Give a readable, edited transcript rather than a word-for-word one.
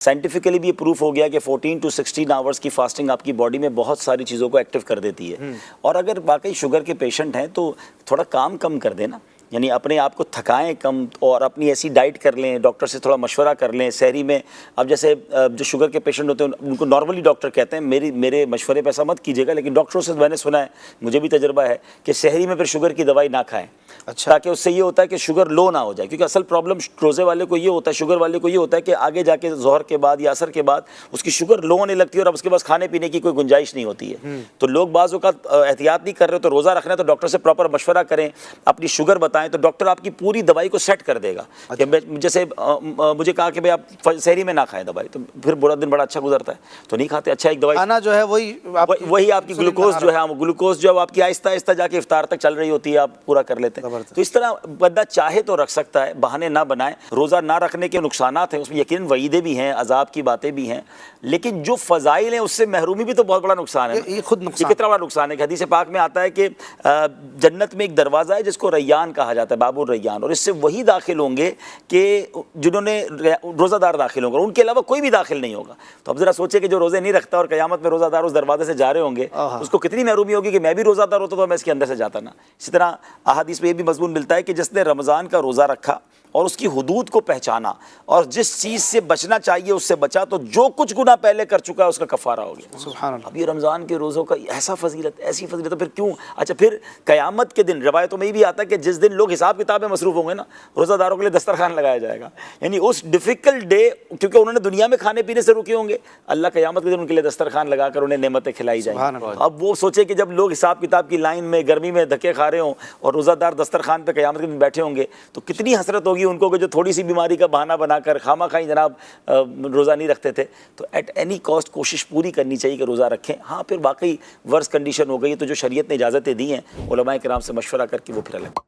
Scientifically भी ये proof हो गया कि 14 to 16 आवर्स की फास्टिंग आपकी बॉडी में बहुत सारी चीज़ों को एक्टिव कर देती है। और अगर वाकई शुगर के पेशेंट हैं तो थोड़ा काम कम कर देना, यानी अपने आप को थकाएं कम और अपनी ऐसी डाइट कर लें, डॉक्टर से थोड़ा मशवरा कर लें। सहरी में अब जैसे जो शुगर के पेशेंट होते हैं उनको नॉर्मली डॉक्टर कहते हैं मेरे मशवरे पे ऐसा मत कीजिएगा, लेकिन डॉक्टरों से मैंने सुना है, मुझे भी तजर्बा है कि सहरी में फिर शुगर की दवाई ना खाएं। अच्छा, ताकि उससे ये होता है कि शुगर लो ना हो जाए, क्योंकि असल प्रॉब्लम रोज़े वाले को ये होता है, शुगर वाले को ये होता है कि आगे जाके ज़ोहर के बाद या असर के बाद उसकी शुगर लो होने लगती है और अब उसके पास खाने पीने की कोई गुंजाइश नहीं होती है। तो लोग बाज़ औक़ात एहतियात नहीं कर रहे हो तो रोज़ा रखना है तो डॉक्टर से प्रॉपर मशवरा करें, अपनी शुगर बताएं तो डॉक्टर आपकी पूरी दवाई को सेट कर देगा। अच्छा। कि जैसे मुझे कहा कि भाई आप सहरी में ना खाएं दवाई, तो फिर पूरा दिन बड़ा अच्छा गुजरता है तो नहीं खाते। अच्छा, एक दवाई खाना जो है वही आपकी ग्लूकोज जो है, ग्लूकोज जो है आपकी आहिस्ता आहिस्ता जाके इफ्तार तक चल रही होती है, आप पूरा कर लेते हैं। तो इस तरह बंदा चाहे तो रख सकता है, बहाने ना बनाए। रोज़ा ना रखने के नुकसानात हैं, उसमें यकीनन वईदे भी हैं, अजाब की बातें भी हैं, लेकिन जो फ़ज़ाइल हैं उससे महरूमी भी तो बहुत बड़ा नुकसान है। ये खुद नुकसान, कितना बड़ा नुकसान है कि हदीस पाक में आता है कि जन्नत में एक दरवाज़ा है जिसको रैयान कहा जाता है, बाबुर रैयान, और इससे वही दाखिल होंगे कि जिन्होंने रोज़ादार दाखिल होंगे, उनके अलावा कोई भी दाखिल नहीं होगा। तो अब ज़रा सोचे कि जो रोज़े नहीं रखता और क़यामत में रोज़ादार उस दरवाजे से जा रहे होंगे, उसको कितनी महरूमी होगी कि मैं भी रोज़ादार होता तो मैं इसके अंदर से जाता ना। इसी तरह अहादीस में ये भी मज़मून मिलता है कि जिसने रमज़ान का रोज़ा रखा और उसकी हुदूद को पहचाना और जिस चीज़ से बचना चाहिए उससे बचा, तो जो कुछ गुनाह पहले कर चुका है उसका कफ़ारा हो गया। सुभान अल्लाह। अब ये रमज़ान के रोज़ों का ऐसा फजीलत, ऐसी फजीलत, तो फिर क्यों? अच्छा, फिर क़यामत के दिन रवायतों में भी आता है कि जिस दिन लोग हिसाब किताब में मसरूफ़ होंगे ना, रोज़ादारों के लिए दस्तरखान लगाया जाएगा। यानी उस डिफ़िकल्ट डे, क्योंकि उन्होंने दुनिया में खाने पीने से रुके होंगे, अल्लाह क़यामत के दिन उनके लिए दस्तरखान लगाकर उन्हें नेमतें खिलाई जाएंगी। अब वो सोचे कि जब लोग हिसाब किताब की लाइन में गर्मी में धक्के खा रहे हों और रोज़ादार दस्तरखान पर क़यामत के दिन बैठे होंगे, तो कितनी हसरत होगी उनको कि जो थोड़ी बीमारी का बहाना बनाकर खामा खाई जनाब रोज़ा नहीं रखते थे। तो एट एनी कॉस्ट कोशिश पूरी करनी चाहिए कि रोज़ा रखें। हाँ, फिर वाकई वर्स कंडीशन हो गई तो जो शरीयत ने इजाज़तें दी हैं उलमाए किराम से मशवरा करके वो फिर अलग।